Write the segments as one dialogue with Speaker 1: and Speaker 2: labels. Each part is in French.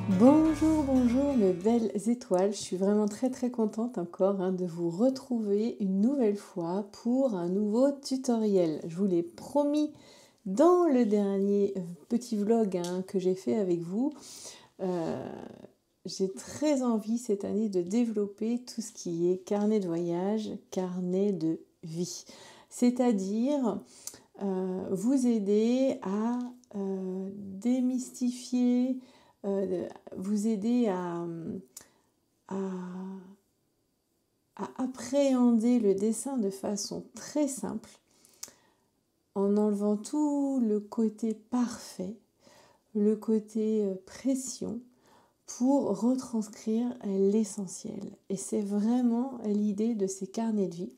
Speaker 1: Bonjour, bonjour mes belles étoiles, je suis vraiment très contente encore de vous retrouver une nouvelle fois pour un nouveau tutoriel. Je vous l'ai promis dans le dernier petit vlog que j'ai fait avec vous. J'ai très envie cette année de développer tout ce qui est carnet de voyage, carnet de vie. C'est-à-dire vous aider à démystifier, vous aider à appréhender le dessin de façon très simple, en enlevant tout le côté parfait, le côté pression, pour retranscrire l'essentiel. Et c'est vraiment l'idée de ces carnets de vie.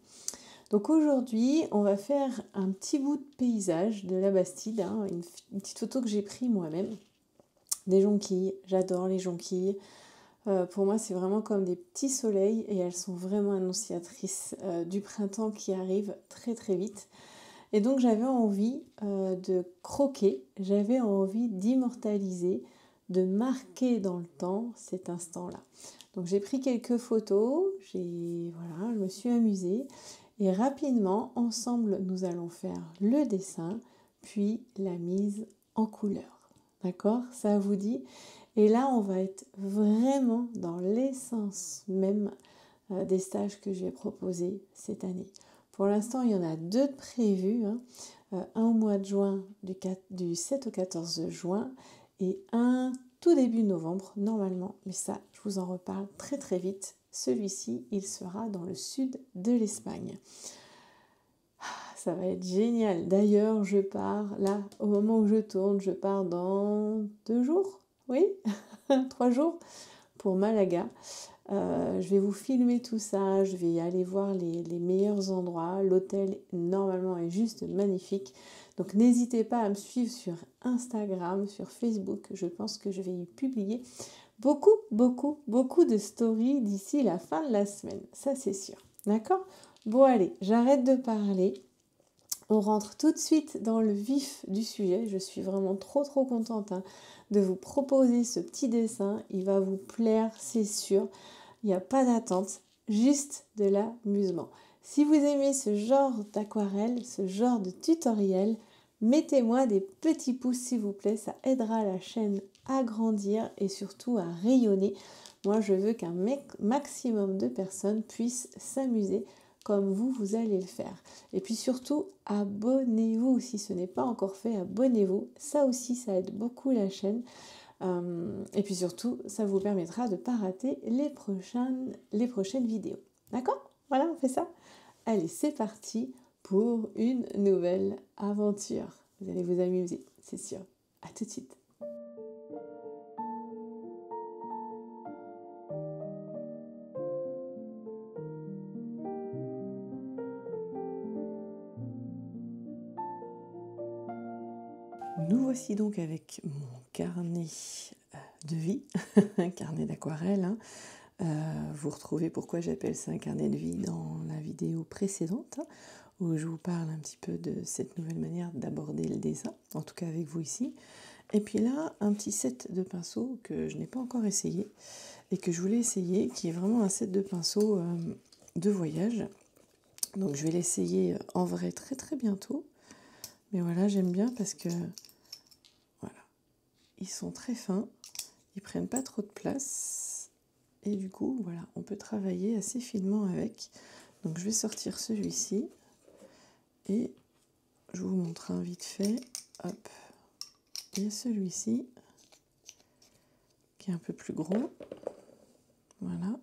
Speaker 1: Donc aujourd'hui, on va faire un petit bout de paysage de la Bastide, une petite photo que j'ai prise moi-même. Des jonquilles, j'adore les jonquilles. Pour moi, c'est vraiment comme des petits soleils et elles sont vraiment annonciatrices du printemps qui arrive très vite. Et donc j'avais envie de croquer, j'avais envie d'immortaliser, de marquer dans le temps cet instant-là. Donc j'ai pris quelques photos, voilà, je me suis amusée et rapidement, ensemble, nous allons faire le dessin, puis la mise en couleur. D'accord? Ça vous dit? Et là, on va être vraiment dans l'essence même des stages que je vais proposer cette année. Pour l'instant, il y en a 2 de prévus, un au mois de juin, du 7 au 14 juin, et un tout début novembre, normalement, mais ça, je vous en reparle très vite. Celui-ci, il sera dans le sud de l'Espagne. Ça va être génial. D'ailleurs, je pars, là, au moment où je tourne, je pars dans 2 jours, oui, 3 jours, pour Malaga. Je vais vous filmer tout ça, je vais aller voir les meilleurs endroits. L'hôtel, normalement, est juste magnifique. Donc, n'hésitez pas à me suivre sur Instagram, sur Facebook. Je pense que je vais y publier beaucoup de stories d'ici la fin de la semaine. Ça, c'est sûr. D'accord? Bon, allez, j'arrête de parler. On rentre tout de suite dans le vif du sujet. Je suis vraiment trop contente de vous proposer ce petit dessin. Il va vous plaire, c'est sûr. Il n'y a pas d'attente, juste de l'amusement. Si vous aimez ce genre d'aquarelle, ce genre de tutoriel, mettez-moi des petits pouces s'il vous plaît. Ça aidera la chaîne à grandir et surtout à rayonner. Moi, je veux qu'un maximum de personnes puissent s'amuser comme vous allez le faire. Et puis surtout, abonnez-vous. Si ce n'est pas encore fait, abonnez-vous. Ça aussi, ça aide beaucoup la chaîne. Et puis surtout, ça vous permettra de ne pas rater les prochaines vidéos. D'accord? Voilà, on fait ça. Allez, c'est parti pour une nouvelle aventure. Vous allez vous amuser, c'est sûr. À tout de suite. Nous voici donc avec mon carnet de vie, un carnet d'aquarelle. Vous retrouvez pourquoi j'appelle ça un carnet de vie dans la vidéo précédente, où je vous parle un petit peu de cette nouvelle manière d'aborder le dessin, en tout cas avec vous ici. Et puis là, un petit set de pinceaux que je n'ai pas encore essayé et que je voulais essayer, qui est vraiment un set de pinceaux de voyage. Donc je vais l'essayer en vrai très bientôt. Mais voilà, j'aime bien parce que voilà, ils sont très fins, ils prennent pas trop de place. Et du coup, voilà, on peut travailler assez finement avec. Donc je vais sortir celui-ci et je vous montre un vite fait. Hop, il y a celui-ci qui est un peu plus gros. Voilà,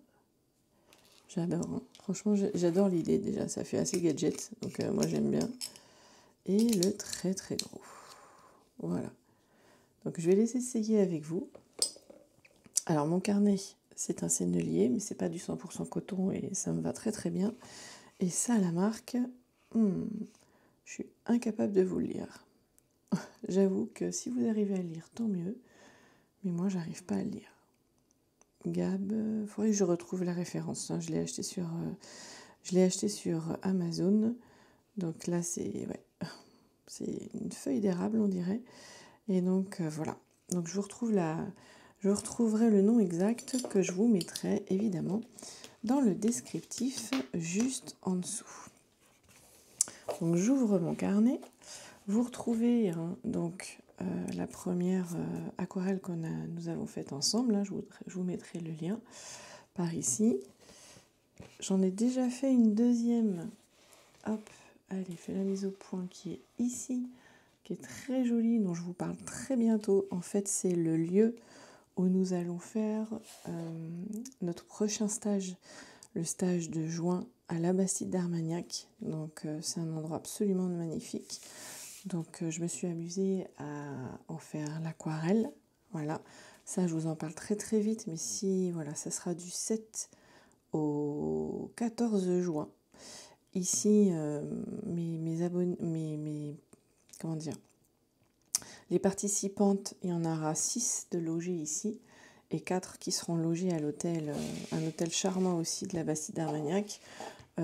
Speaker 1: j'adore. Franchement, j'adore l'idée déjà. Ça fait assez gadget, donc moi j'aime bien. Et le très gros. Voilà. Donc je vais les essayer avec vous. Alors mon carnet, c'est un sennelier, mais c'est pas du 100% coton et ça me va très bien. Et ça, la marque, je suis incapable de vous le lire. J'avoue que si vous arrivez à le lire, tant mieux. Mais moi, j'arrive pas à le lire. Gab, il faudrait que je retrouve la référence. Je l'ai acheté sur Amazon. Donc là, c'est une feuille d'érable, on dirait. Et donc, voilà. Donc, je vous retrouve Je retrouverai le nom exact que je vous mettrai évidemment dans le descriptif juste en dessous. Donc j'ouvre mon carnet. Vous retrouvez donc la première aquarelle que nous avons faite ensemble. Hein, je vous mettrai le lien par ici. J'en ai déjà fait une deuxième. Hop, allez, fais la mise au point qui est ici, qui est très jolie, dont je vous parle très bientôt. En fait, c'est le lieu où nous allons faire notre prochain stage, le stage de juin à la Bastide d'Armagnac. Donc c'est un endroit absolument magnifique. Donc je me suis amusée à en faire l'aquarelle. Voilà, ça je vous en parle très très vite, mais si voilà, ça sera du 7 au 14 juin. Ici, mes abonnés, comment dire, les participantes, il y en aura 6 de logés ici et 4 qui seront logés à l'hôtel, un hôtel charmant aussi de la Bastide d'Armagnac.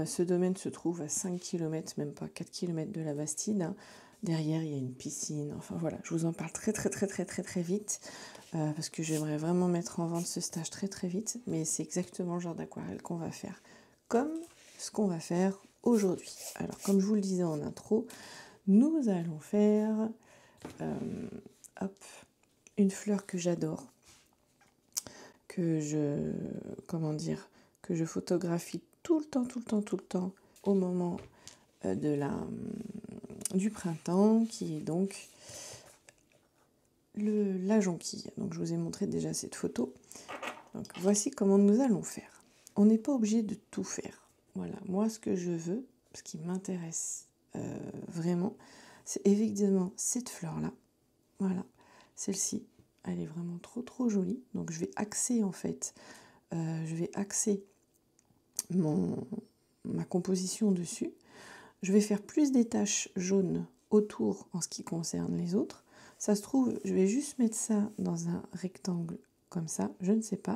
Speaker 1: Ce domaine se trouve à 5 km, même pas 4 km de la Bastide. Hein. Derrière, il y a une piscine. Enfin voilà, je vous en parle très vite parce que j'aimerais vraiment mettre en vente ce stage très vite. Mais c'est exactement le genre d'aquarelle qu'on va faire, comme ce qu'on va faire aujourd'hui. Alors, comme je vous le disais en intro, nous allons faire une fleur que j'adore, que je photographie tout le temps au moment du printemps, qui est donc la jonquille. Donc je vous ai montré déjà cette photo. Donc voici comment nous allons faire. On n'est pas obligé de tout faire. Voilà, moi ce que je veux, ce qui m'intéresse vraiment, c'est évidemment cette fleur-là. Voilà, celle-ci, elle est vraiment trop jolie. Donc je vais axer en fait, ma composition dessus. Je vais faire plus des taches jaunes autour en ce qui concerne les autres. Ça se trouve, je vais juste mettre ça dans un rectangle comme ça, je ne sais pas.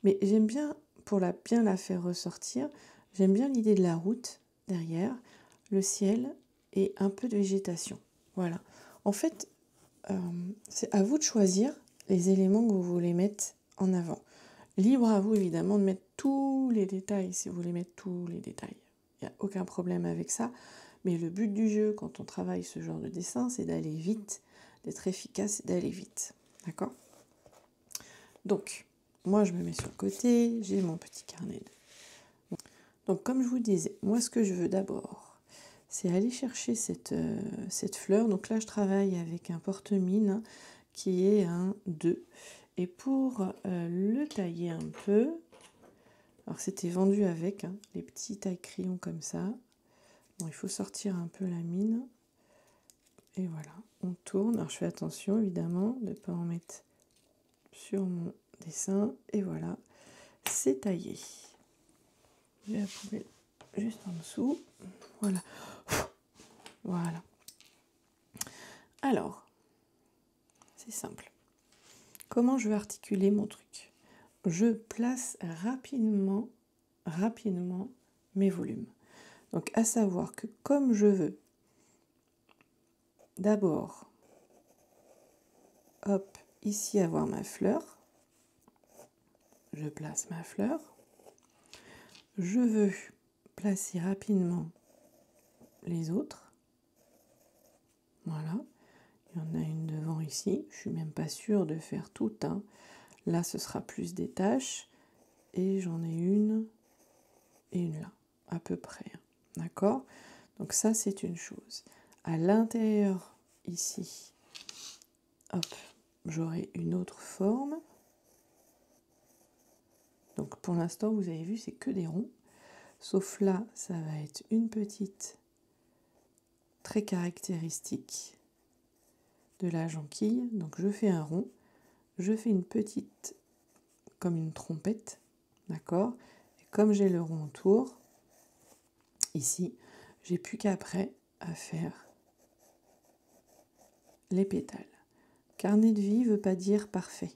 Speaker 1: Mais j'aime bien, pour bien la faire ressortir, j'aime bien l'idée de la route derrière, le ciel et un peu de végétation. Voilà. En fait, c'est à vous de choisir les éléments que vous voulez mettre en avant. Libre à vous, évidemment, de mettre tous les détails, si vous voulez mettre tous les détails. Il n'y a aucun problème avec ça. Mais le but du jeu, quand on travaille ce genre de dessin, c'est d'aller vite, d'être efficace et d'aller vite. D'accord ? Donc, moi, je me mets sur le côté, j'ai mon petit carnet. Donc, comme je vous disais, moi, ce que je veux d'abord, c'est aller chercher cette fleur. Donc là, je travaille avec un porte-mine qui est un 2. Et pour le tailler un peu, alors c'était vendu avec les petits taille-crayons comme ça. Bon, il faut sortir un peu la mine. Et voilà, on tourne. Alors je fais attention évidemment de ne pas en mettre sur mon dessin. Et voilà, c'est taillé. J'ai la poubelle juste en dessous. Voilà. Voilà. Alors, c'est simple. Comment je vais articuler mon truc ? Je place rapidement mes volumes. Donc, à savoir que comme je veux d'abord, hop, ici avoir ma fleur, je place ma fleur. Je veux placer rapidement les autres. Voilà. Il y en a une devant ici. Je ne suis même pas sûre de faire tout. Là, ce sera plus des taches. Et j'en ai une et une là, à peu près. D'accord ? Donc ça, c'est une chose. À l'intérieur, ici, hop, j'aurai une autre forme. Donc pour l'instant, vous avez vu, c'est que des ronds. Sauf là, ça va être une petite très caractéristique de la jonquille. Donc je fais un rond. Je fais une petite, comme une trompette. D'accord ? Et comme j'ai le rond autour, ici, j'ai plus qu'après à faire les pétales. Carnet de vie ne veut pas dire parfait.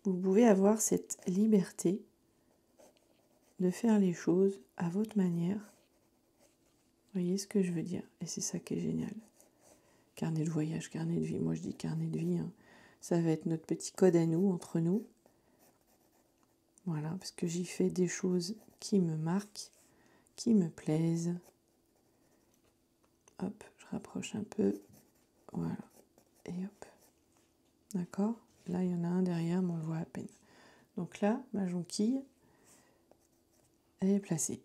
Speaker 1: Vous pouvez avoir cette liberté de faire les choses à votre manière. Vous voyez ce que je veux dire ? Et c'est ça qui est génial. Carnet de voyage, carnet de vie. Moi, je dis carnet de vie. Ça va être notre petit code à nous, entre nous. Voilà, parce que j'y fais des choses qui me marquent, qui me plaisent. Hop, je rapproche un peu. Voilà. Et hop. D'accord? Là, il y en a un derrière, mais on le voit à peine. Donc là, ma jonquille, elle est placée.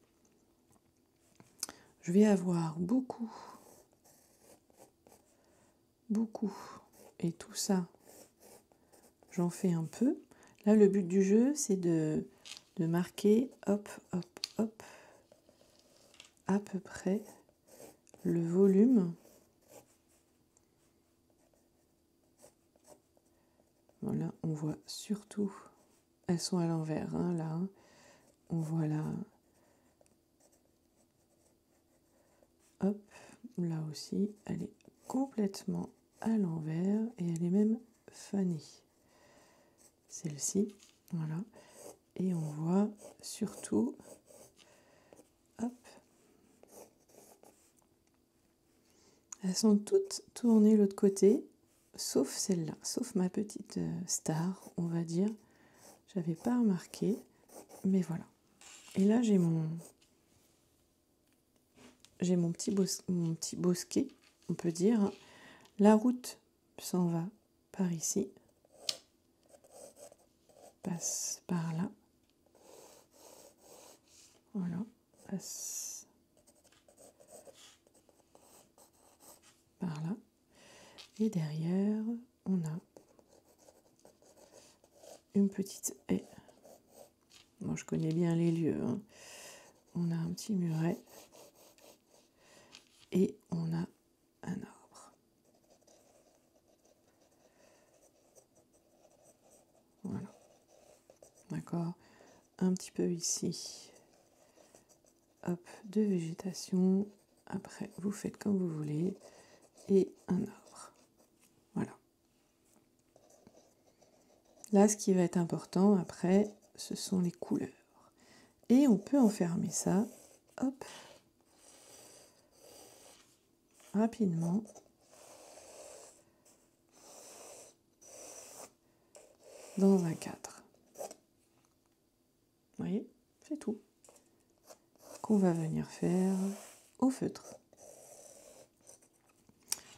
Speaker 1: Je vais avoir beaucoup, et tout ça, j'en fais un peu. Là, le but du jeu, c'est de marquer, hop, hop, hop, à peu près le volume. Voilà, on voit surtout, elles sont à l'envers, hein, là. On voit là, hop, là aussi, elle est complètement à l'envers et elle est même fanée. Celle-ci, voilà. Et on voit surtout, hop, elles sont toutes tournées l'autre côté, sauf celle-là, sauf ma petite star, on va dire. J'avais pas remarqué, mais voilà. Et là, j'ai mon petit bosquet, on peut dire. La route s'en va par ici, passe par là. Voilà, passe par là. Et derrière, on a une petite haie. Moi, je connais bien les lieux, hein. On a un petit muret et on a un arbre. Voilà. D'accord. Un petit peu ici. Hop, de végétation. Après, vous faites comme vous voulez. Et un arbre. Voilà. Là, ce qui va être important après, ce sont les couleurs. Et on peut enfermer ça, hop, rapidement. Dans un cadre. Vous voyez, c'est tout. Qu'on va venir faire au feutre.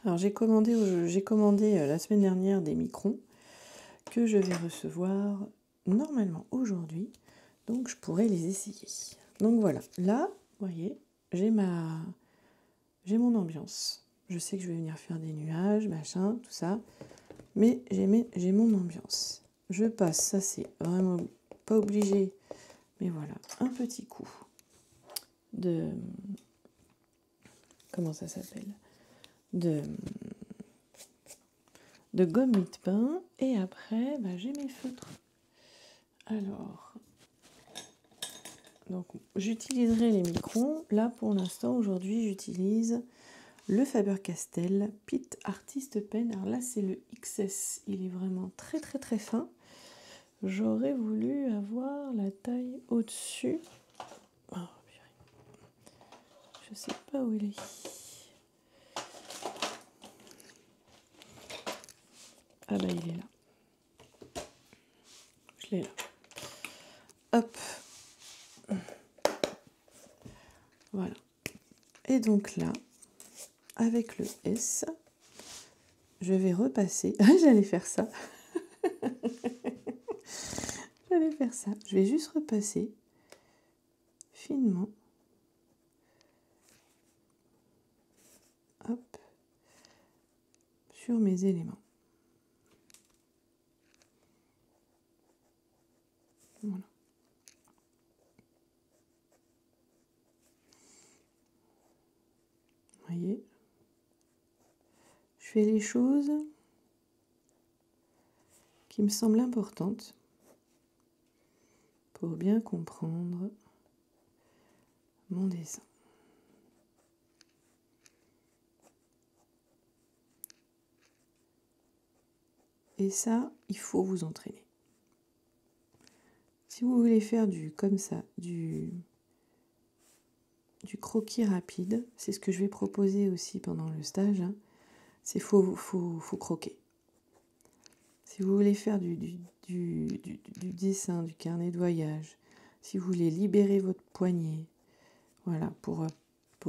Speaker 1: Alors j'ai commandé la semaine dernière des microns que je vais recevoir normalement aujourd'hui. Donc je pourrais les essayer. Donc voilà, là, vous voyez, j'ai mon ambiance. Je sais que je vais venir faire des nuages, machin, tout ça. Mais j'ai mon ambiance. Je passe, ça c'est vraiment pas obligé. Mais voilà, un petit coup de... Comment ça s'appelle ? De gomme mie pain. Et après, j'ai mes feutres. Alors, donc j'utiliserai les microns. Là, pour l'instant, aujourd'hui, j'utilise le Faber-Castell Pitt Artist Pen. Alors là, c'est le XS. Il est vraiment très, très, très fin. J'aurais voulu avoir la taille au-dessus. Oh, je sais pas où il est. Ah bah il est là. Je l'ai là. Hop. Voilà. Et donc là, avec le S, je vais repasser. J'allais faire ça. Je vais juste repasser finement. Hop. Sur mes éléments. Voilà. Vous voyez, je fais les choses qui me semblent importantes pour bien comprendre mon dessin. Et ça, il faut vous entraîner. Si vous voulez faire comme ça, du croquis rapide, c'est ce que je vais proposer aussi pendant le stage, hein, c'est faut croquer. Si vous voulez faire du dessin, du carnet de voyage, si vous voulez libérer votre poignet, voilà, pour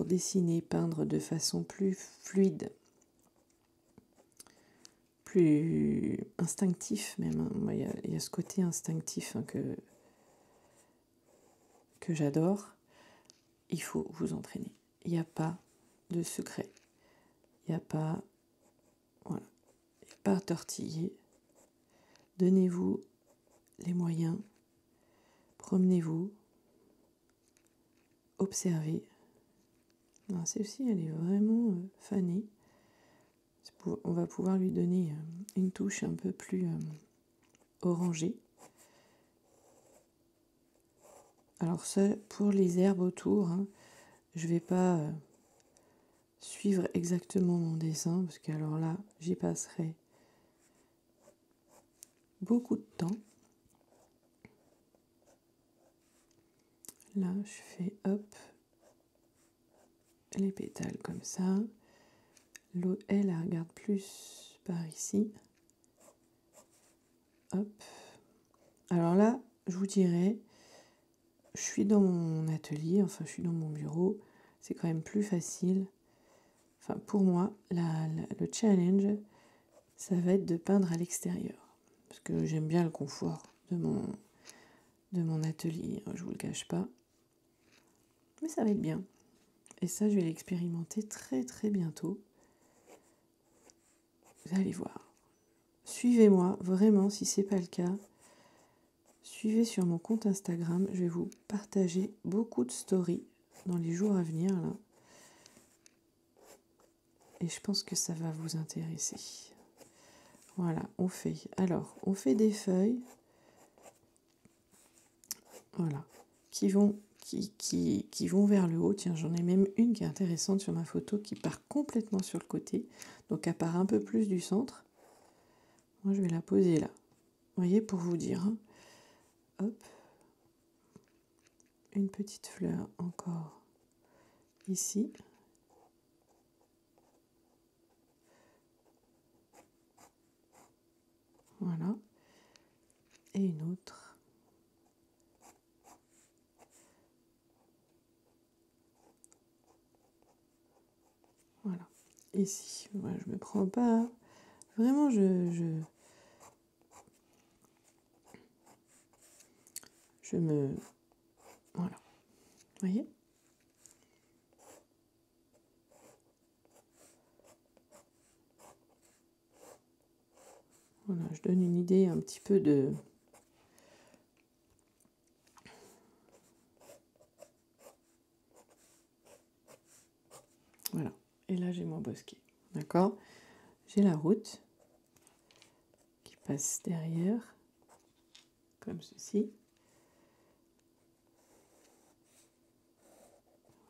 Speaker 1: dessiner, peindre de façon plus fluide, plus instinctif même. Hein. Moi, il y a ce côté instinctif hein, que j'adore. Il faut vous entraîner. Il n'y a pas de secret. Il n'y a pas... Voilà. Il n'y a pas à tortiller. Donnez-vous les moyens. Promenez-vous. Observez. Celle-ci, elle est vraiment fanée. On va pouvoir lui donner une touche un peu plus orangée. Alors ça, pour les herbes autour, hein, je ne vais pas suivre exactement mon dessin, parce qu'alors là, j'y passerai beaucoup de temps. Là, je fais hop, les pétales comme ça. L'eau, elle regarde plus par ici. Hop. Alors là, je vous dirais, je suis dans mon atelier, enfin je suis dans mon bureau, c'est quand même plus facile. Enfin pour moi, le challenge, ça va être de peindre à l'extérieur. Parce que j'aime bien le confort de mon atelier, je vous le cache pas. Mais ça va être bien. Et ça, je vais l'expérimenter très très bientôt. Vous allez voir. Suivez-moi, vraiment, si ce n'est pas le cas. Suivez sur mon compte Instagram. Je vais vous partager beaucoup de stories dans les jours à venir. Là. Et je pense que ça va vous intéresser. Voilà, on fait des feuilles. Voilà, qui vont vers le haut. Tiens, j'en ai même une qui est intéressante sur ma photo qui part complètement sur le côté. Donc elle part un peu plus du centre. Moi, je vais la poser là. Vous voyez, pour vous dire. Hein. Hop. Une petite fleur encore ici. Voilà. Et une autre. Voilà. Ici. Voilà, je me prends pas. Vraiment, je me... Voilà. Vous voyez ? Voilà, je donne une idée un petit peu de... Voilà. Et là, j'ai mon bosquet. D'accord ? J'ai la route qui passe derrière, comme ceci.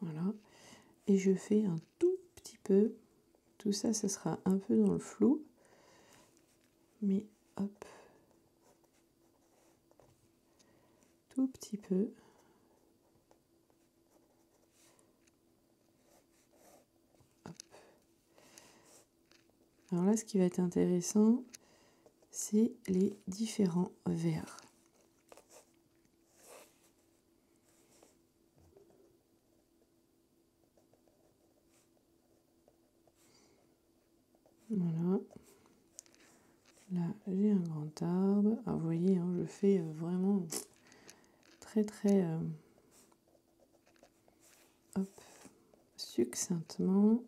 Speaker 1: Voilà. Et je fais un tout petit peu... Tout ça, ça sera un peu dans le flou. Mais hop. Tout petit peu. Hop. Alors là, ce qui va être intéressant, c'est les différents verres. Voilà. Là, j'ai un grand arbre. Alors, vous voyez, hein, je fais vraiment très, très hop, succinctement.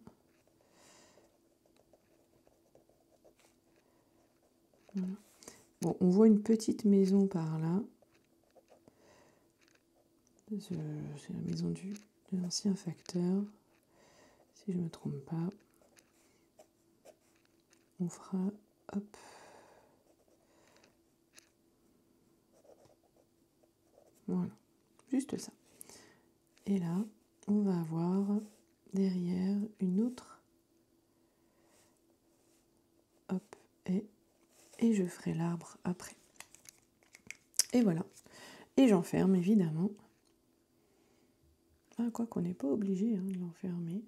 Speaker 1: Voilà. Bon, on voit une petite maison par là. C'est la maison de l'ancien facteur. Si je ne me trompe pas. On fera, hop. Voilà, juste ça. Et là, on va avoir derrière une autre. Hop, et je ferai l'arbre après. Et voilà. Et j'enferme évidemment. Ah, quoi qu'on n'est pas obligé hein, de l'enfermer.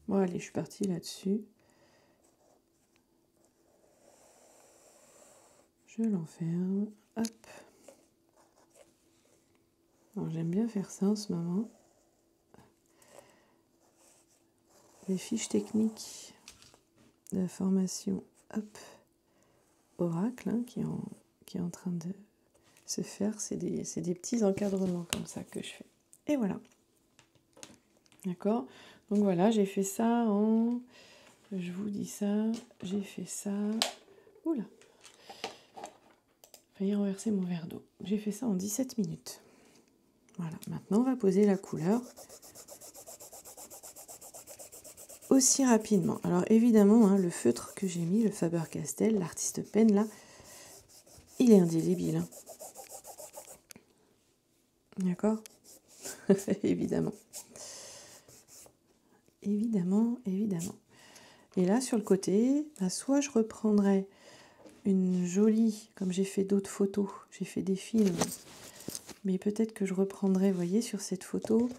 Speaker 1: Bon, allez, je suis partie là-dessus. Je l'enferme. Hop. J'aime bien faire ça en ce moment. Les fiches techniques de la formation Oracle qui est en train de se faire. C'est des petits encadrements comme ça que je fais. Et voilà. D'accord? Donc voilà, j'ai fait ça en... Je vous dis ça. J'ai fait ça... Oula! Failli renverser mon verre d'eau. J'ai fait ça en 17 minutes. Voilà. Maintenant, on va poser la couleur aussi rapidement. Alors évidemment, hein, le feutre que j'ai mis, le Faber-Castell, l'artiste pen là, il est indélébile. Hein. D'accord? Évidemment. Évidemment. Et là, sur le côté, bah, soit je reprendrai une jolie, comme j'ai fait d'autres photos, j'ai fait des films, mais peut-être que je reprendrai, vous voyez, sur cette photo,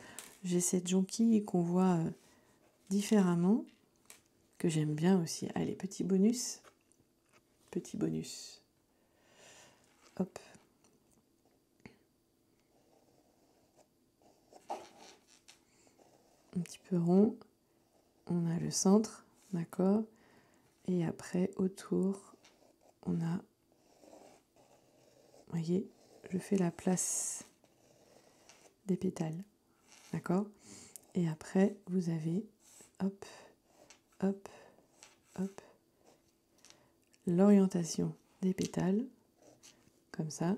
Speaker 1: j'ai cette jonquille qu'on voit différemment, que j'aime bien aussi. Allez, petit bonus. Petit bonus. Hop. Un petit peu rond. On a le centre, d'accord? Et après, autour, on a... Vous voyez, je fais la place des pétales, d'accord? Et après, vous avez, hop, hop, hop, l'orientation des pétales, comme ça.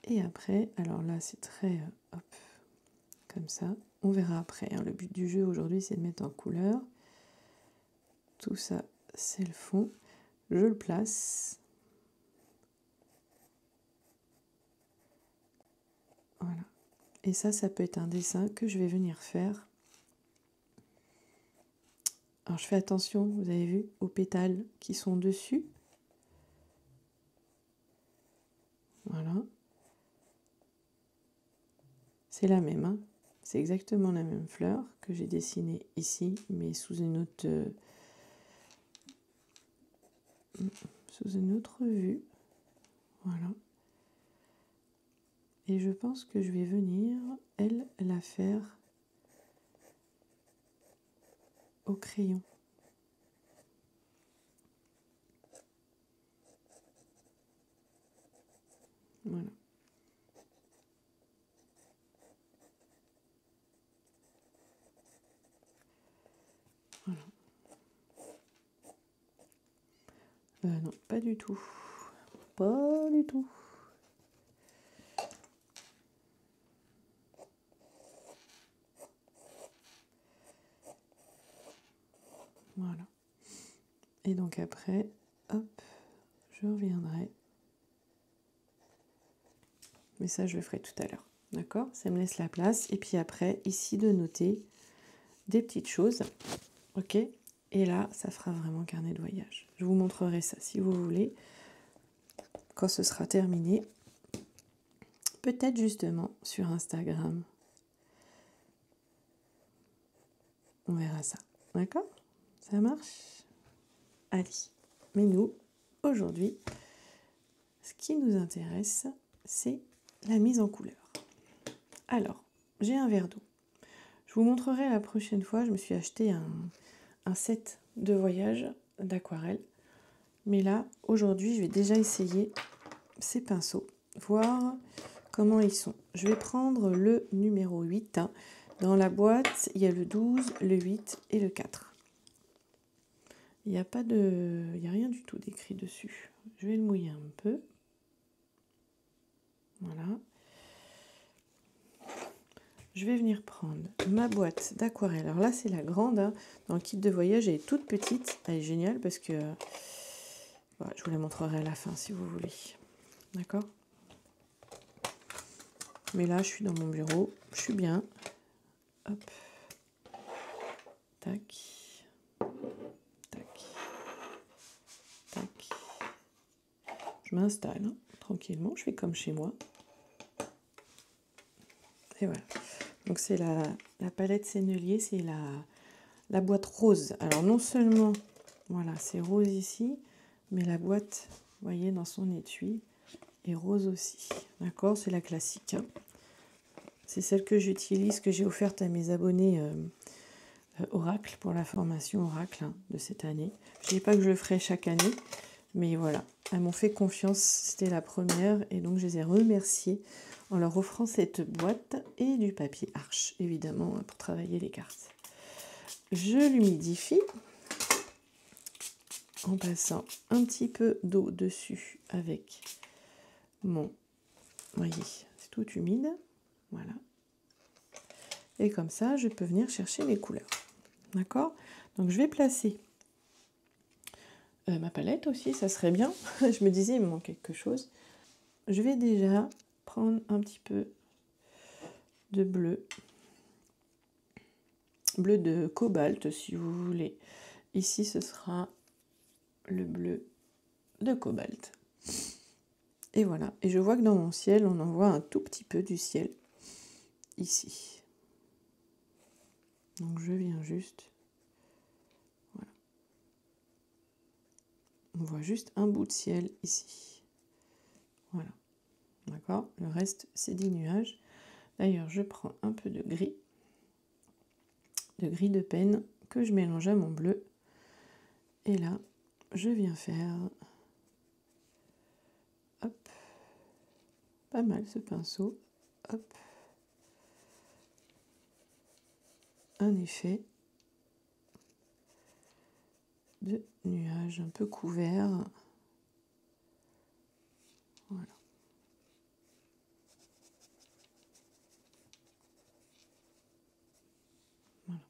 Speaker 1: Et après, alors là, c'est très, hop, comme ça. On verra après, hein. Le but du jeu aujourd'hui, c'est de mettre en couleur. Tout ça, c'est le fond. Je le place. Voilà. Et ça peut être un dessin que je vais venir faire. Alors, je fais attention, vous avez vu, aux pétales qui sont dessus. Voilà. C'est la même, hein. C'est exactement la même fleur que j'ai dessinée ici, mais sous une autre vue. Voilà. Et je pense que je vais venir, elle, la faire au crayon. Voilà. Voilà. Non, pas du tout. Pas du tout. Voilà. Et donc après, hop, je reviendrai. Mais ça, je le ferai tout à l'heure. D'accord? Ça me laisse la place. Et puis après, ici, de noter des petites choses. Ok? Et là, ça fera vraiment carnet de voyage. Je vous montrerai ça si vous voulez. Quand ce sera terminé. Peut-être justement sur Instagram. On verra ça. D'accord? Ça marche? Allez. Mais nous, aujourd'hui, ce qui nous intéresse, c'est la mise en couleur. Alors, j'ai un verre d'eau. Je vous montrerai la prochaine fois. Je me suis acheté un set de voyage d'aquarelle. Mais là, aujourd'hui, je vais déjà essayer ces pinceaux. Voir comment ils sont. Je vais prendre le numéro 8. Hein. Dans la boîte, il y a le 12, le 8 et le 4. Il n'y a rien du tout d'écrit dessus. Je vais le mouiller un peu. Voilà. Je vais venir prendre ma boîte d'aquarelle. Alors là, c'est la grande. Hein. Dans le kit de voyage, elle est toute petite. Elle est géniale parce que... Voilà, je vous la montrerai à la fin si vous voulez. D'accord? Mais là, je suis dans mon bureau. Je suis bien. Hop. Tac. Tac. Tac. Je m'installe hein, tranquillement. Je fais comme chez moi. Et voilà. Donc c'est la palette Sennelier, c'est la boîte rose. Alors non seulement, voilà, c'est rose ici, mais la boîte voyez, dans son étui. Et rose aussi. D'accord, c'est la classique. Hein. C'est celle que j'utilise, que j'ai offerte à mes abonnés Oracle, pour la formation Oracle hein, de cette année. Je ne dis pas que je le ferai chaque année, mais voilà. Elles m'ont fait confiance, c'était la première, et donc je les ai remerciées en leur offrant cette boîte et du papier Arche, évidemment, pour travailler les cartes. Je l'humidifie en passant un petit peu d'eau dessus avec mon... Vous voyez, c'est tout humide. Voilà. Et comme ça, je peux venir chercher mes couleurs. D'accord? Donc je vais placer ma palette aussi, ça serait bien. Je me disais, il me manque quelque chose. Je vais déjà prendre un petit peu de bleu. Bleu de cobalt, si vous voulez. Ici, ce sera le bleu de cobalt. Et voilà. Et je vois que dans mon ciel, on en voit un tout petit peu du ciel. Ici. Donc je viens juste... Voilà. On voit juste un bout de ciel ici. Voilà. D'accord? Le reste, c'est des nuages. D'ailleurs, je prends un peu de gris de peine que je mélange à mon bleu. Et là, je viens faire... Hop. Pas mal ce pinceau. Hop. Un effet de nuages un peu couverts. Voilà. Voilà.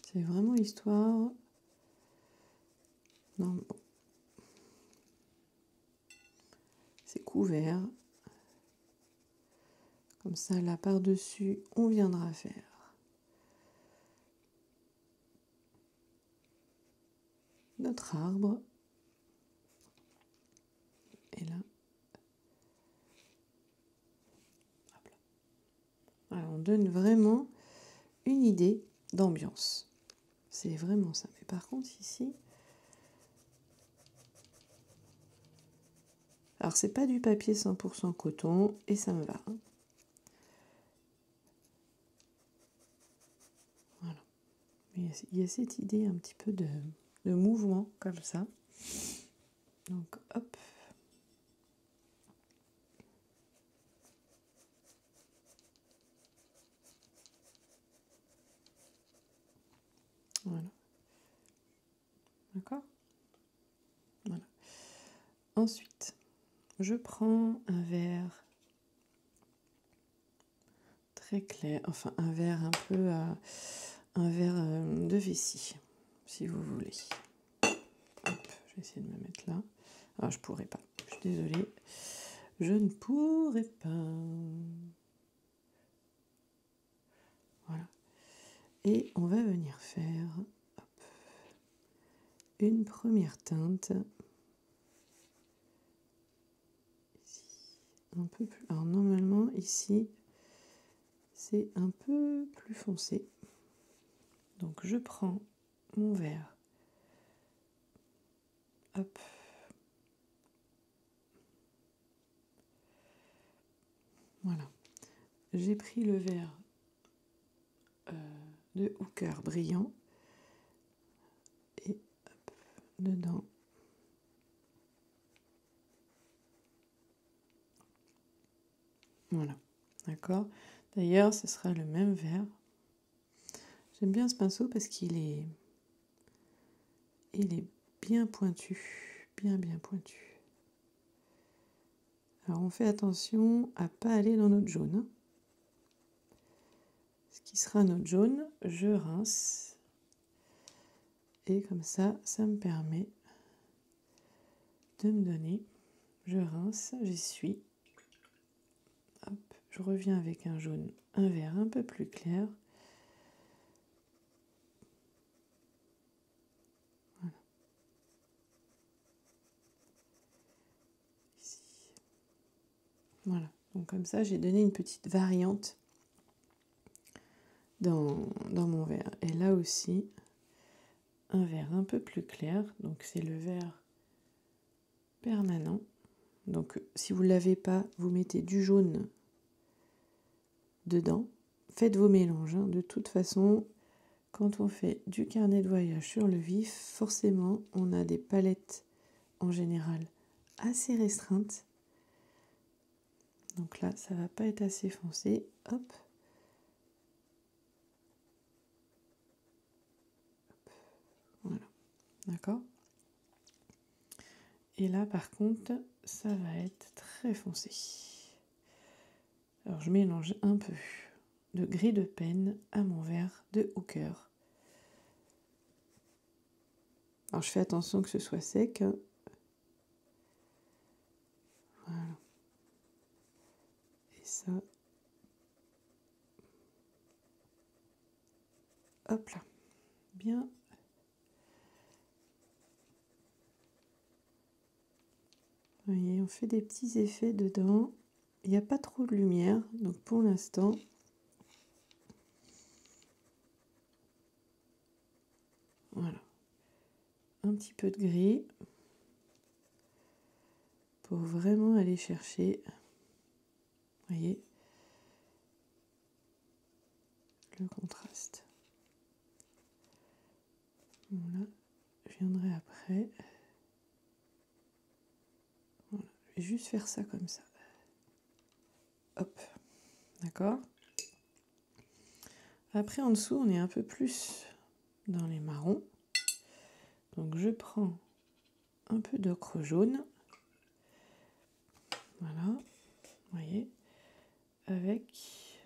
Speaker 1: C'est vraiment histoire... Non, bon. C'est couvert. Comme ça, là, par-dessus, on viendra faire notre arbre. Et là, hop là. Voilà, on donne vraiment une idée d'ambiance. C'est vraiment ça. Mais par contre, ici... Alors, c'est pas du papier 100% coton, et ça me va. Voilà. Mais il y a cette idée un petit peu de mouvement, comme ça. Donc, hop. Voilà. D'accord? Voilà. Ensuite, je prends un verre très clair, enfin un verre un peu... un verre de vessie, si vous voulez. Hop, je vais essayer de me mettre là. Ah, je pourrais pas, je suis désolée. Je ne pourrais pas. Voilà. Et on va venir faire hop, une première teinte. Ici, un peu plus. Alors normalement, ici, c'est un peu plus foncé. Donc je prends mon verre. Hop. Voilà. J'ai pris le verre de Hooker brillant. Et hop, dedans. Voilà. D'accord. D'ailleurs, ce sera le même verre. J'aime bien ce pinceau parce qu'il est bien pointu, bien pointu. Alors on fait attention à pas aller dans notre jaune. Ce qui sera notre jaune, je rince. Et comme ça, ça me permet de me donner. Je rince, j'essuie. Hop, je reviens avec un jaune, un vert un peu plus clair. Voilà. Ici. Voilà. Donc comme ça, j'ai donné une petite variante dans mon verre. Et là aussi, un vert un peu plus clair. Donc c'est le vert permanent. Donc si vous ne l'avez pas, vous mettez du jaune dedans. Faites vos mélanges. Hein. De toute façon, quand on fait du carnet de voyage sur le vif, forcément, on a des palettes en général assez restreintes. Donc là, ça va pas être assez foncé. Hop. Voilà. D'accord ? Et là, par contre, ça va être très foncé. Alors, je mélange un peu de gris de pen à mon verre de Hooker. Alors, je fais attention que ce soit sec. Voilà. Et ça... Hop là. Bien. Vous voyez, on fait des petits effets dedans. Il n'y a pas trop de lumière, donc pour l'instant, voilà. Un petit peu de gris pour vraiment aller chercher, vous voyez, le contraste. Voilà, je viendrai après. Voilà, je vais juste faire ça comme ça. Hop, d'accord. Après, en dessous, on est un peu plus dans les marrons. Donc, je prends un peu d'ocre jaune. Voilà, vous voyez, avec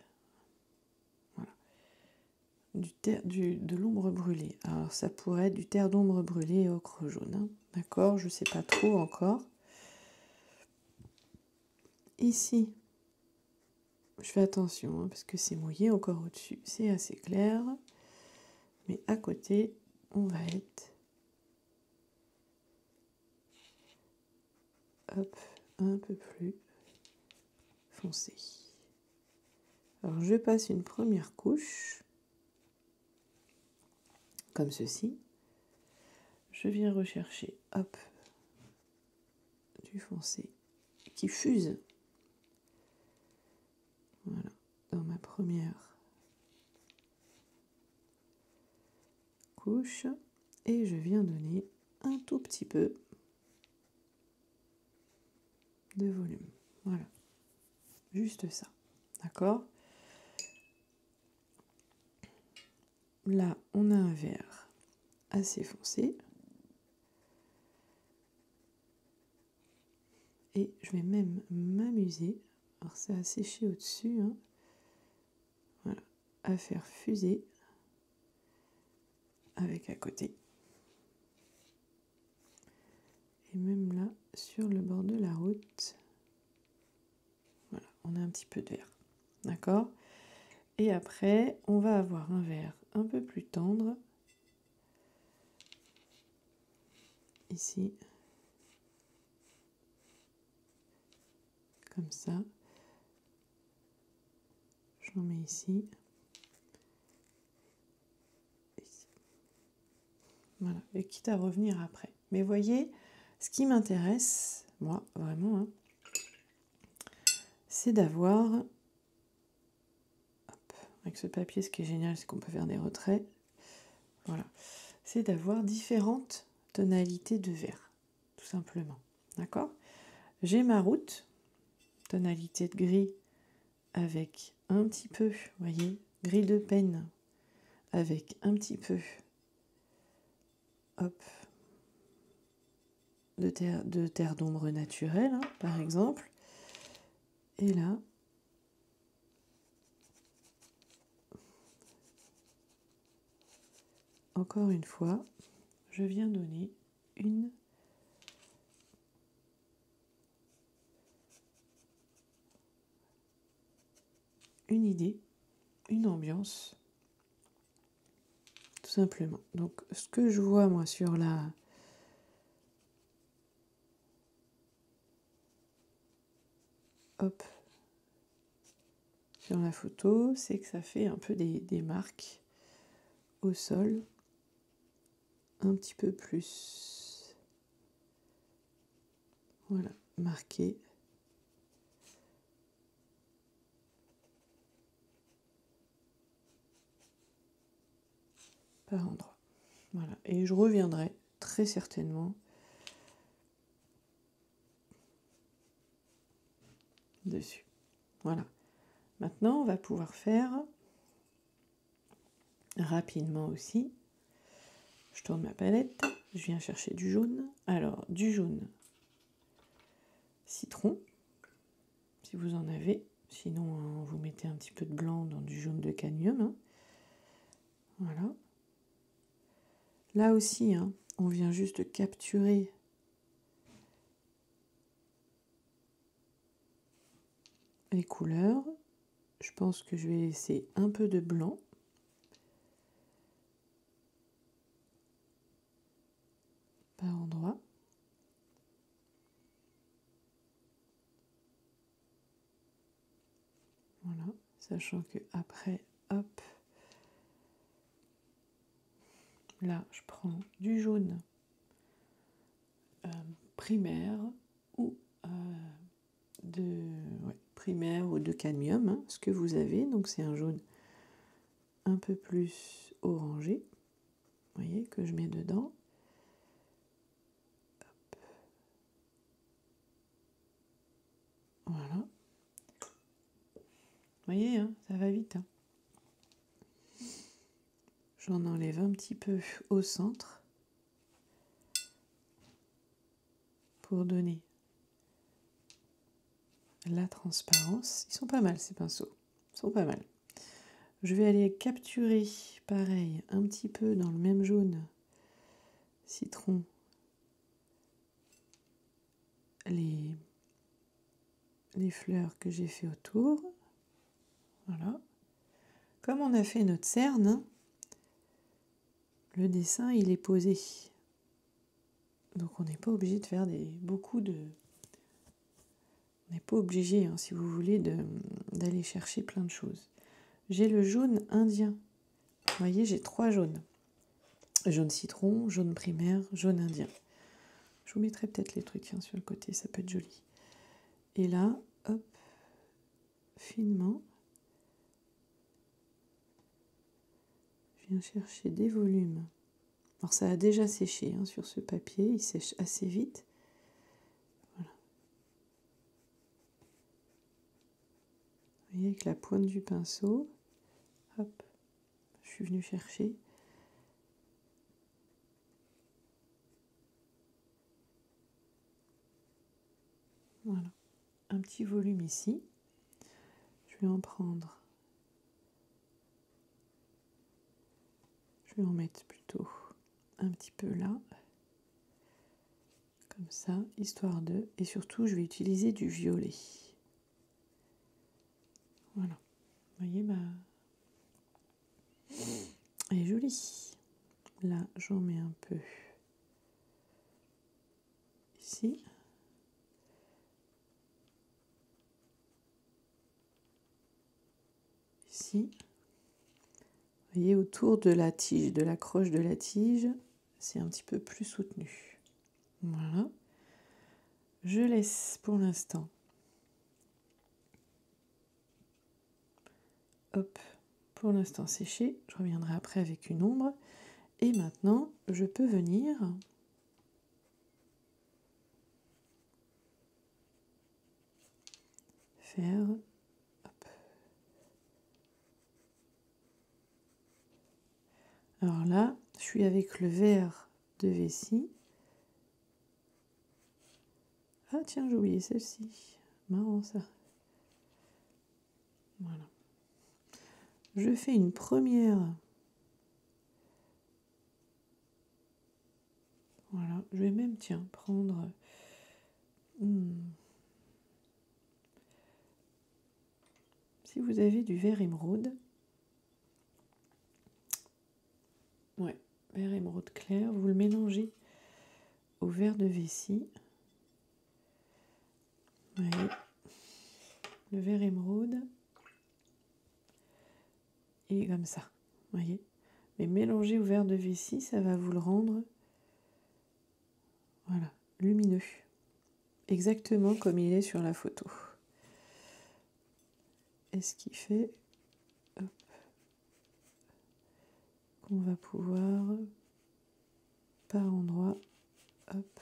Speaker 1: voilà, de l'ombre brûlée. Alors, ça pourrait être du terre d'ombre brûlée et ocre jaune. Hein. D'accord, je ne sais pas trop encore. Ici, je fais attention hein, parce que c'est mouillé encore au-dessus. C'est assez clair. Mais à côté, on va être hop, un peu plus foncé. Alors, je passe une première couche, comme ceci. Je viens rechercher, hop, du foncé qui fuse. Voilà, dans ma première couche. Et je viens donner un tout petit peu de volume. Voilà, juste ça. D'accord ? Là, on a un vert assez foncé. Et je vais même m'amuser, alors ça a séché au-dessus, hein, voilà, à faire fuser avec à côté. Et même là, sur le bord de la route, voilà, on a un petit peu de vert. D'accord ? Et après, on va avoir un vert un peu plus tendre. Ici. Comme ça. J'en mets ici. Ici. Voilà. Et quitte à revenir après. Mais voyez, ce qui m'intéresse, moi, vraiment, hein, c'est d'avoir... Avec ce papier, ce qui est génial, c'est qu'on peut faire des retraits. Voilà. C'est d'avoir différentes tonalités de vert, tout simplement. D'accord ? J'ai ma route, tonalité de gris avec un petit peu, vous voyez, gris de peine avec un petit peu, hop, de terre d'ombre naturelle, hein, par exemple. Et là, encore une fois, je viens donner une idée, une ambiance, tout simplement. Donc, ce que je vois, moi, sur la... Hop, sur la photo, c'est que ça fait un peu des marques au sol, un petit peu plus Voilà, marquer. Par endroit. Voilà, et je reviendrai très certainement dessus. Voilà. Maintenant, on va pouvoir faire rapidement aussi. Je tourne ma palette, je viens chercher du jaune. Alors, du jaune citron, si vous en avez. Sinon, vous mettez un petit peu de blanc dans du jaune de cadmium. Hein. Voilà. Là aussi, hein, on vient juste capturer les couleurs. Je pense que je vais laisser un peu de blanc. Par endroit. Voilà, sachant que après, hop, là, je prends du jaune primaire ou primaire ou de cadmium, hein, ce que vous avez. Donc c'est un jaune un peu plus orangé, vous voyez, que je mets dedans. Hop. Voilà. Vous voyez, hein, ça va vite. Hein. J'en enlève un petit peu au centre pour donner la transparence. Ils sont pas mal ces pinceaux, ils sont pas mal. Je vais aller capturer, pareil, un petit peu dans le même jaune citron, les fleurs que j'ai fait autour. Voilà. Comme on a fait notre cerne, hein, le dessin il est posé. Donc on n'est pas obligé de faire beaucoup de... On n'est pas obligé, hein, si vous voulez, d'aller chercher plein de choses. J'ai le jaune indien. Vous voyez, j'ai 3 jaunes. Jaune citron, jaune primaire, jaune indien. Je vous mettrai peut-être les trucs sur le côté, ça peut être joli. Et là, hop, finement, je viens chercher des volumes. Alors ça a déjà séché hein, sur ce papier, il sèche assez vite. Voilà. Vous voyez, avec la pointe du pinceau, hop, je suis venue chercher. Voilà, un petit volume ici. Je vais en prendre. Je vais en mettre plutôt un petit peu là. Comme ça, histoire de... Et surtout, je vais utiliser du violet. Voilà. Vous voyez, elle est jolie. Là, j'en mets un peu ici. Ici. Vous voyez, autour de la tige, de la croche de la tige, c'est un petit peu plus soutenu. Voilà. Je laisse pour l'instant. Hop, pour l'instant sécher. Je reviendrai après avec une ombre. Et maintenant, je peux venir faire... Hop. Alors là, je suis avec le vert de vessie. Ah tiens, j'ai oublié celle-ci. Marrant ça. Voilà. Je fais une première. Voilà. Je vais même, tiens, prendre... Si vous avez du vert émeraude. Ouais, vert émeraude clair. Vous le mélangez au vert de vessie. Vous voyez. Le vert émeraude. Et comme ça. Vous voyez. Mais mélanger au vert de vessie, ça va vous le rendre... Voilà, lumineux. exactement comme il est sur la photo. Et ce qui fait qu'on va pouvoir, par endroit, hop,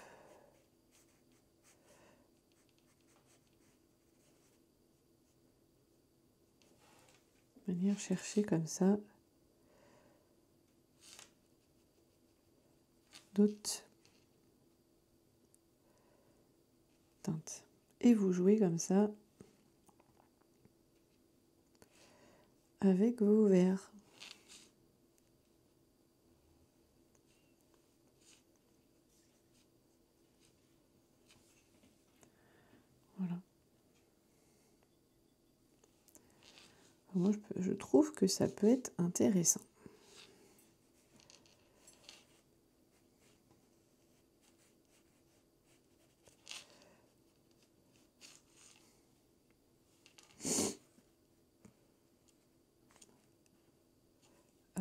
Speaker 1: venir chercher comme ça d'autres teintes. Et vous jouez comme ça avec vos verres. Voilà. Moi, je trouve que ça peut être intéressant.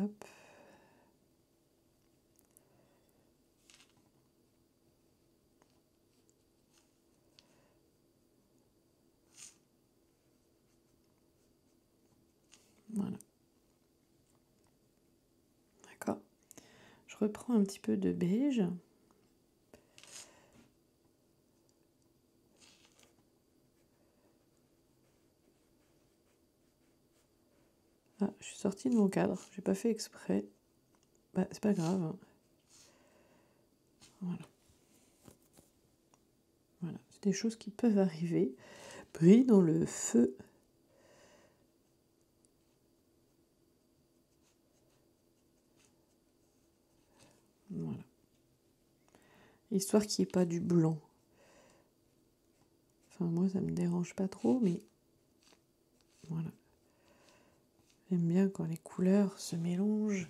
Speaker 1: Hop. Voilà. D'accord. Je reprends un petit peu de beige. Ah, je suis sortie de mon cadre. J'ai pas fait exprès. Bah, c'est pas grave. Hein. Voilà. Voilà. C'est des choses qui peuvent arriver. Pris dans le feu. Voilà. Histoire qu'il n'y ait pas du blanc. Enfin, moi, ça me dérange pas trop, mais voilà. J'aime bien quand les couleurs se mélangent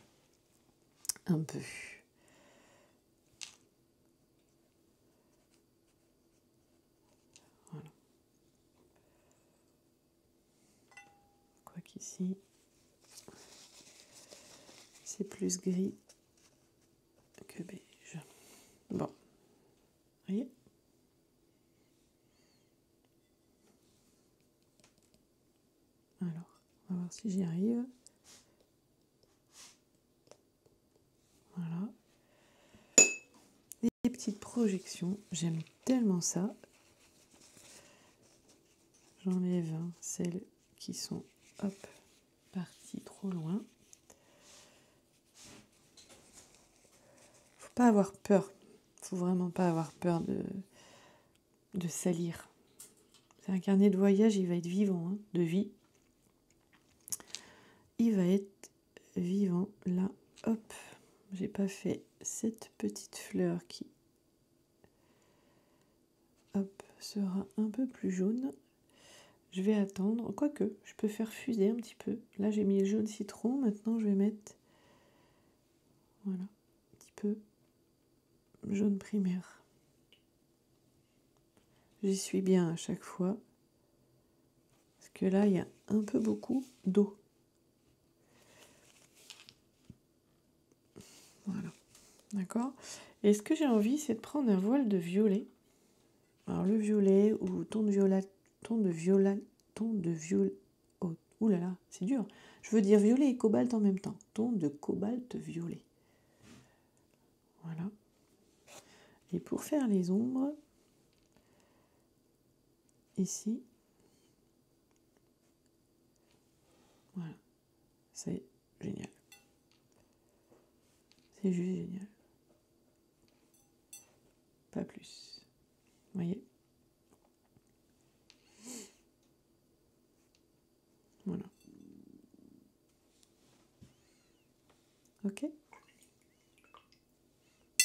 Speaker 1: un peu. Voilà. Quoiqu'ici, c'est plus gris que beige. Bon. Vous voyez ? Alors, on va voir si j'y arrive. Voilà. Des petites projections, j'aime tellement ça. J'enlève celles qui sont, hop, parties trop loin. Faut pas avoir peur. Faut vraiment pas avoir peur de salir. C'est un carnet de voyage, il va être vivant, hein, de vie. Il va être vivant. Là, hop, j'ai pas fait cette petite fleur qui, hop, sera un peu plus jaune. Je vais attendre, quoique, je peux faire fuser un petit peu. Là, j'ai mis le jaune citron, maintenant je vais mettre, voilà, un petit peu jaune primaire. J'y suis bien à chaque fois, parce que là, il y a un peu beaucoup d'eau. Voilà, d'accord. Et ce que j'ai envie, c'est de prendre un voile de violet. Alors, le violet ou ton de violet, oh, oulala, c'est dur. Je veux dire violet et cobalt en même temps. Ton de cobalt violet. Voilà. Et pour faire les ombres, ici, voilà, c'est génial. C'est juste génial. Pas plus. Vous voyez ? Voilà. Ok ?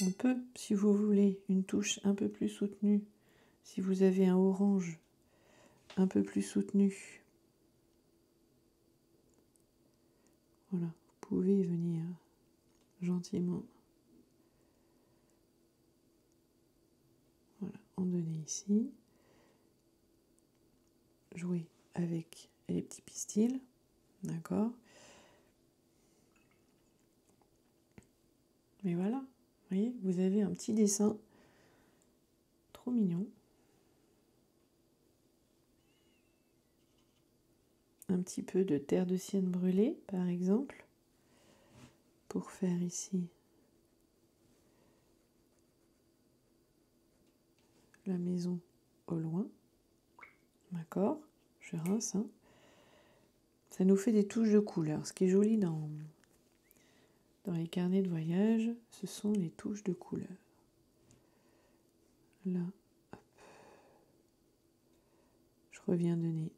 Speaker 1: On peut, si vous voulez, une touche un peu plus soutenue, si vous avez un orange un peu plus soutenu. Voilà, vous pouvez venir gentiment. Voilà, en donner ici. Jouer avec les petits pistils. D'accord ? Mais voilà, vous voyez, vous avez un petit dessin trop mignon. un petit peu de terre de sienne brûlée, par exemple, pour faire ici la maison au loin. D'accord? Je rince. Hein. Ça nous fait des touches de couleur. Ce qui est joli dans les carnets de voyage, ce sont les touches de couleur. Là, hop. Je reviens donner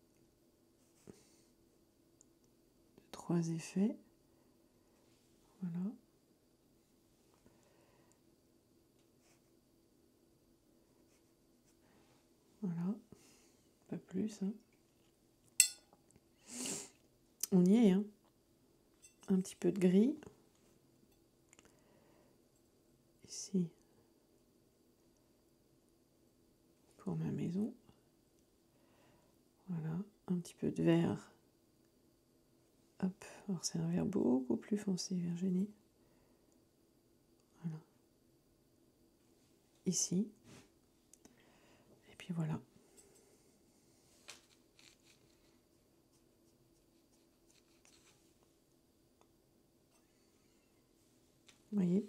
Speaker 1: 3 effets. Voilà. Voilà. Pas plus. Hein. On y est. Hein. Un petit peu de gris. Ici. Pour ma maison. Voilà. Un petit peu de vert. Hop. Alors c'est un vert beaucoup plus foncé, Virginie. Voilà. Ici. Et puis voilà. Vous voyez?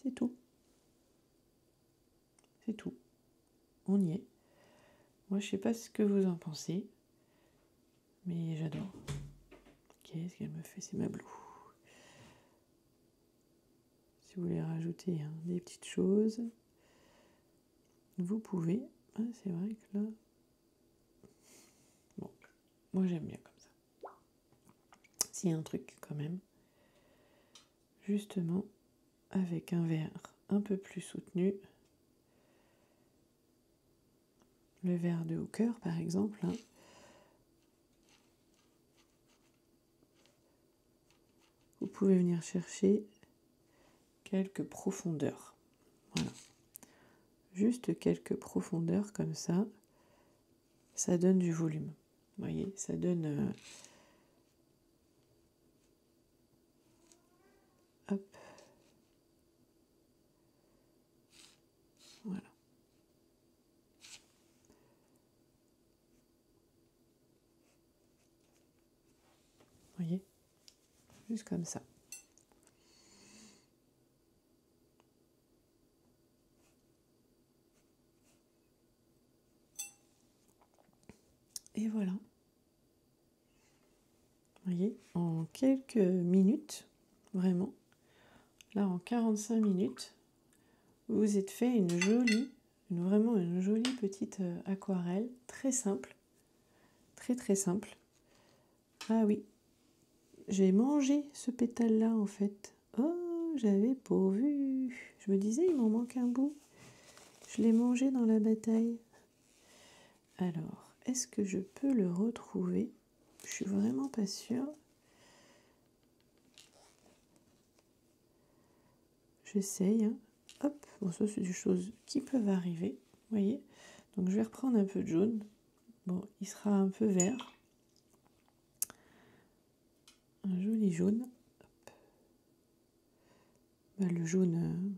Speaker 1: C'est tout. C'est tout. On y est. Moi, je sais pas ce que vous en pensez, mais j'adore. Qu'est-ce qu'elle me fait, c'est ma Blue. Si vous voulez rajouter des petites choses, vous pouvez. Ah, c'est vrai que là... Bon, moi j'aime bien comme ça. S'il y a un truc quand même, justement, avec un vert un peu plus soutenu, le vert de Hooker par exemple, hein, vous pouvez venir chercher quelques profondeurs. Voilà. Juste quelques profondeurs comme ça, ça donne du volume. Vous voyez, ça donne... hop. Voilà. Vous voyez, juste comme ça. Et voilà. Vous voyez, en quelques minutes, vraiment, là en 45 minutes, vous vous êtes fait une jolie, vraiment une jolie petite aquarelle, très simple, très très simple. Ah oui, j'ai mangé ce pétale-là en fait. Oh, j'avais pas vu. Je me disais, il m'en manque un bout. Je l'ai mangé dans la bataille. Alors, est-ce que je peux le retrouver? Je suis vraiment pas sûre. J'essaye. Hein. Hop, bon ça c'est des choses qui peuvent arriver. Vous voyez? Donc je vais reprendre un peu de jaune. Bon, il sera un peu vert. Un joli jaune. Hop. Ben, le jaune...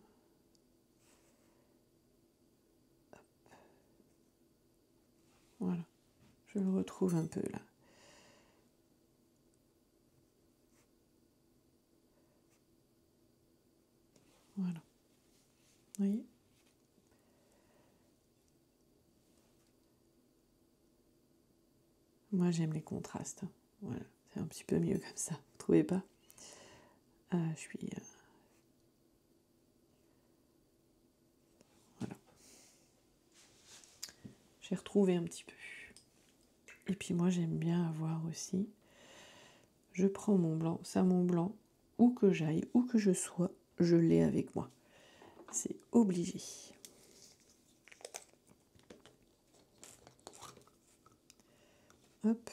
Speaker 1: hop. Voilà. Je le retrouve un peu là. Voilà. Vous voyez? Moi j'aime les contrastes. Hein. Voilà. C'est un petit peu mieux comme ça. Vous trouvez pas? Ah, je suis... Voilà. J'ai retrouvé un petit peu. Et puis moi j'aime bien avoir aussi... Je prends mon blanc, ça mon blanc, où que j'aille, où que je sois, je l'ai avec moi. C'est obligé. Hop,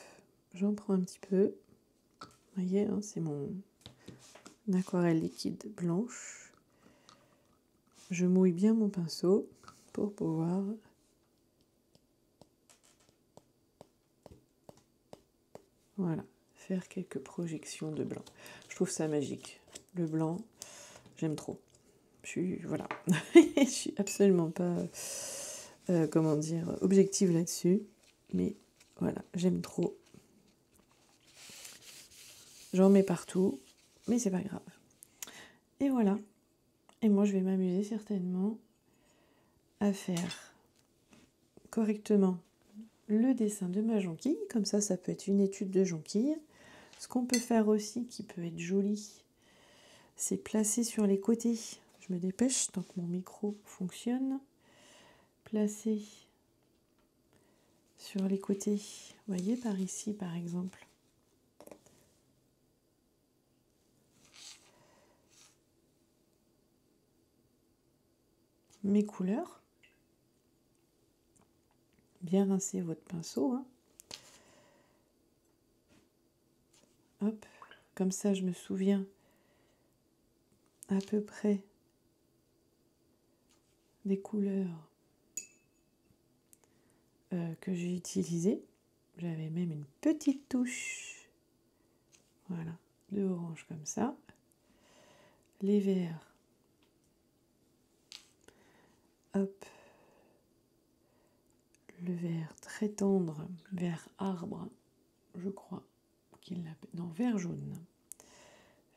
Speaker 1: j'en prends un petit peu. Vous voyez, hein, c'est mon aquarelle liquide blanche. Je mouille bien mon pinceau pour pouvoir... Voilà, faire quelques projections de blanc. Je trouve ça magique. Le blanc, j'aime trop. Voilà. Je suis absolument pas, comment dire, objective là-dessus. Mais Voilà, j'aime trop. J'en mets partout, mais c'est pas grave. Et voilà. Et moi, je vais m'amuser certainement à faire correctement le dessin de ma jonquille. Comme ça peut être une étude de jonquille. Ce qu'on peut faire aussi, qui peut être joli, c'est placer sur les côtés. Je me dépêche tant que mon micro fonctionne. Placer sur les côtés. Vous voyez, par ici, par exemple. Mes couleurs. Bien rincer votre pinceau. Hein. Hop, comme ça je me souviens à peu près des couleurs que j'ai utilisées. J'avais même une petite touche, voilà, de orange comme ça. Les verts, hop, le vert très tendre, vert arbre, je crois qu'il l'appelle, non, vert jaune.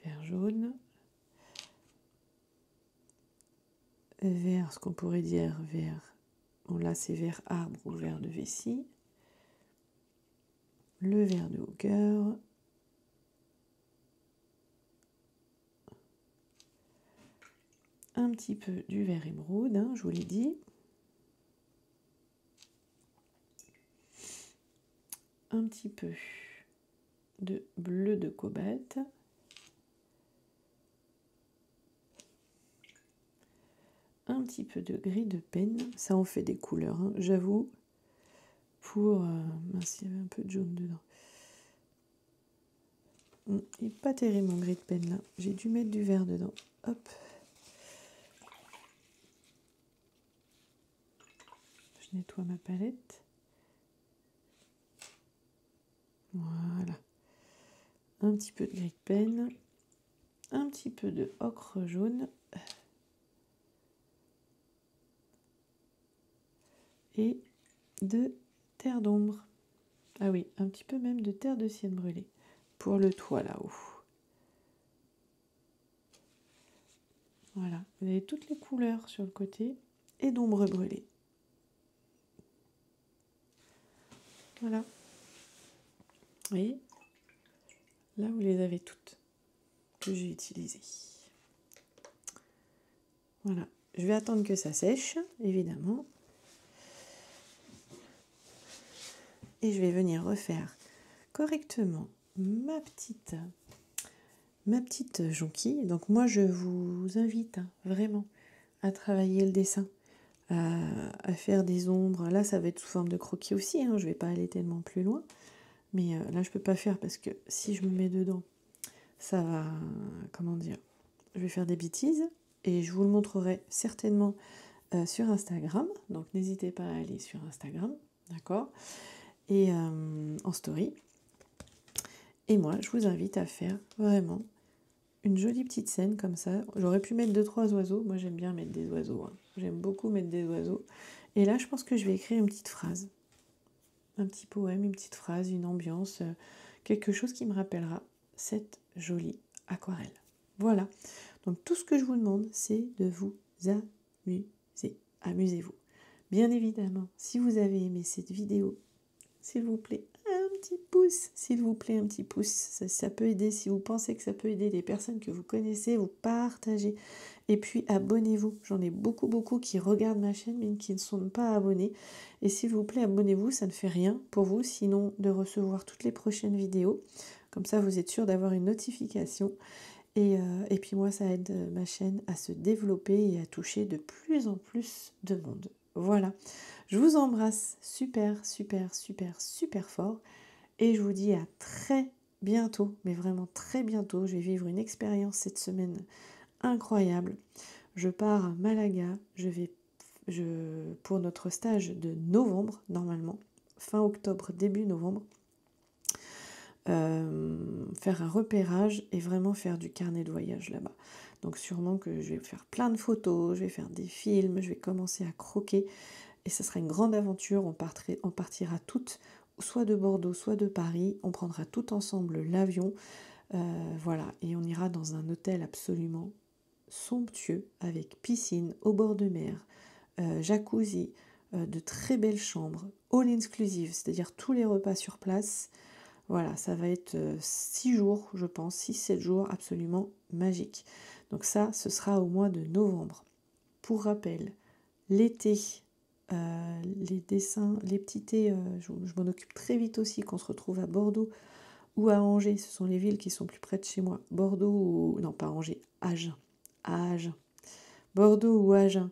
Speaker 1: Vert jaune, vert, ce qu'on pourrait dire vert, bon là c'est vert arbre ou vert de vessie. Le vert de Hooker, un petit peu du vert émeraude, hein, je vous l'ai dit. Un petit peu de bleu de cobalt. Un petit peu de gris de peine. Ça en fait des couleurs, hein, j'avoue. Pour... mince, il y avait un peu de jaune dedans. Il n'est pas terrible mon gris de peine là. J'ai dû mettre du vert dedans. Hop. Je nettoie ma palette. Voilà. Un petit peu de gris de peine. Un petit peu de ocre jaune. Et de terre d'ombre. Ah oui, un petit peu même de terre de sienne brûlée. Pour le toit là-haut. Voilà, vous avez toutes les couleurs sur le côté et d'ombre brûlée. Voilà. Vous voyez, là vous les avez toutes que j'ai utilisées. Voilà, je vais attendre que ça sèche, évidemment. Et je vais venir refaire correctement ma petite jonquille. Donc moi je vous invite vraiment à travailler le dessin, à faire des ombres. Là ça va être sous forme de croquis aussi, hein. Je ne vais pas aller tellement plus loin. Mais là je peux pas faire parce que si je me mets dedans, ça va, comment dire, je vais faire des bêtises. Et je vous le montrerai certainement sur Instagram. Donc n'hésitez pas à aller sur Instagram, d'accord ? Et en story. Et moi, je vous invite à faire vraiment une jolie petite scène comme ça. J'aurais pu mettre 2-3 oiseaux. Moi, j'aime bien mettre des oiseaux. Hein. J'aime beaucoup mettre des oiseaux. Et là, je pense que je vais écrire une petite phrase. Un petit poème, une petite phrase, une ambiance. Quelque chose qui me rappellera cette jolie aquarelle. Voilà. Donc, tout ce que je vous demande, c'est de vous amuser. Amusez-vous. Bien évidemment, si vous avez aimé cette vidéo, s'il vous plaît, un petit pouce, s'il vous plaît, un petit pouce, ça peut aider, si vous pensez que ça peut aider les personnes que vous connaissez, vous partagez, et puis abonnez-vous, j'en ai beaucoup qui regardent ma chaîne mais qui ne sont pas abonnés, et s'il vous plaît, abonnez-vous, ça ne fait rien pour vous, sinon de recevoir toutes les prochaines vidéos, comme ça vous êtes sûr d'avoir une notification, et puis moi ça aide ma chaîne à se développer et à toucher de plus en plus de monde. Voilà, je vous embrasse super fort et je vous dis à très bientôt, mais vraiment très bientôt. Je vais vivre une expérience cette semaine incroyable. Je pars à Malaga, pour notre stage de novembre normalement, fin octobre, début novembre, faire un repérage et vraiment faire du carnet de voyage là-bas. Donc sûrement que je vais faire plein de photos, je vais faire des films, je vais commencer à croquer et ce sera une grande aventure. On partira toutes soit de Bordeaux, soit de Paris. On prendra tout ensemble l'avion. Voilà, et on ira dans un hôtel absolument somptueux avec piscine au bord de mer, jacuzzi, de très belles chambres, all inclusive, c'est-à-dire tous les repas sur place. Voilà, ça va être 6 jours, je pense, 6-7 jours absolument magiques. Donc ça, ce sera au mois de novembre. Pour rappel, l'été, les dessins, les petits thés, je m'en occupe très vite aussi, qu'on se retrouve à Bordeaux ou à Angers, ce sont les villes qui sont plus près de chez moi. Bordeaux ou... non, pas Angers, Agen. Agen. Bordeaux ou Agen.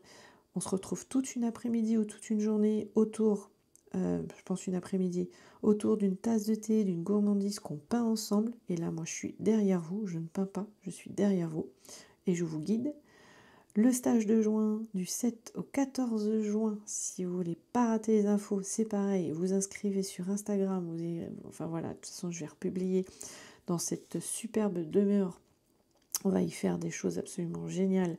Speaker 1: On se retrouve toute une après-midi ou toute une journée autour, je pense une après-midi, autour d'une tasse de thé, d'une gourmandise qu'on peint ensemble. Et là, moi, je suis derrière vous, je ne peins pas, je suis derrière vous et je vous guide. Le stage de juin, du 7 au 14 juin, si vous voulez pas rater les infos, c'est pareil, vous inscrivez sur Instagram, enfin voilà, de toute façon je vais republier dans cette superbe demeure. On va y faire des choses absolument géniales.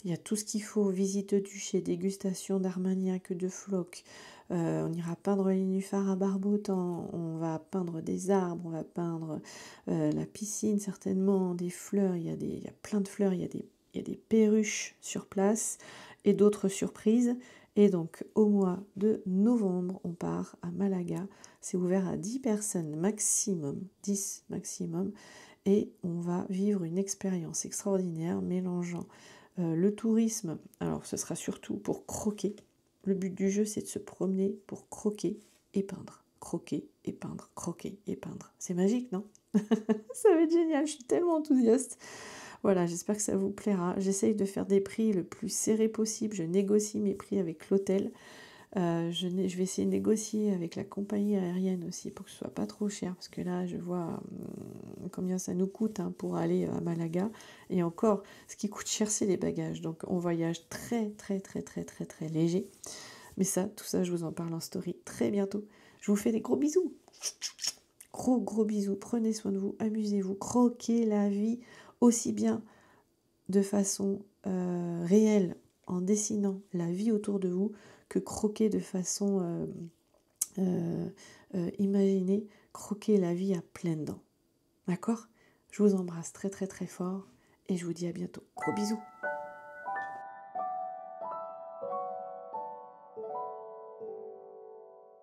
Speaker 1: Il y a tout ce qu'il faut, visite du chez, dégustation d'armagnac, de flocs. On ira peindre les nénuphars à Barbotan, on va peindre des arbres, on va peindre la piscine certainement, des fleurs, il y a plein de fleurs, il y a des perruches sur place et d'autres surprises. Et donc au mois de novembre, on part à Malaga. C'est ouvert à 10 personnes maximum, 10 maximum. Et on va vivre une expérience extraordinaire mélangeant le tourisme. Alors ce sera surtout pour croquer. Le but du jeu, c'est de se promener pour croquer et peindre. Croquer et peindre, croquer et peindre. C'est magique, non? Ça va être génial, je suis tellement enthousiaste. Voilà, j'espère que ça vous plaira. J'essaye de faire des prix le plus serrés possible. Je négocie mes prix avec l'hôtel. Je vais essayer de négocier avec la compagnie aérienne aussi pour que ce soit pas trop cher, parce que là je vois combien ça nous coûte pour aller à Malaga, et encore ce qui coûte cher c'est les bagages, donc on voyage très très très très très très léger, mais ça, tout ça je vous en parle en story très bientôt. Je vous fais des gros bisous, gros bisous, prenez soin de vous, amusez-vous, croquez la vie aussi bien de façon réelle en dessinant la vie autour de vous que croquer de façon imaginée, croquer la vie à pleines dents. D'accord? Je vous embrasse très très très fort et je vous dis à bientôt. Gros bisous!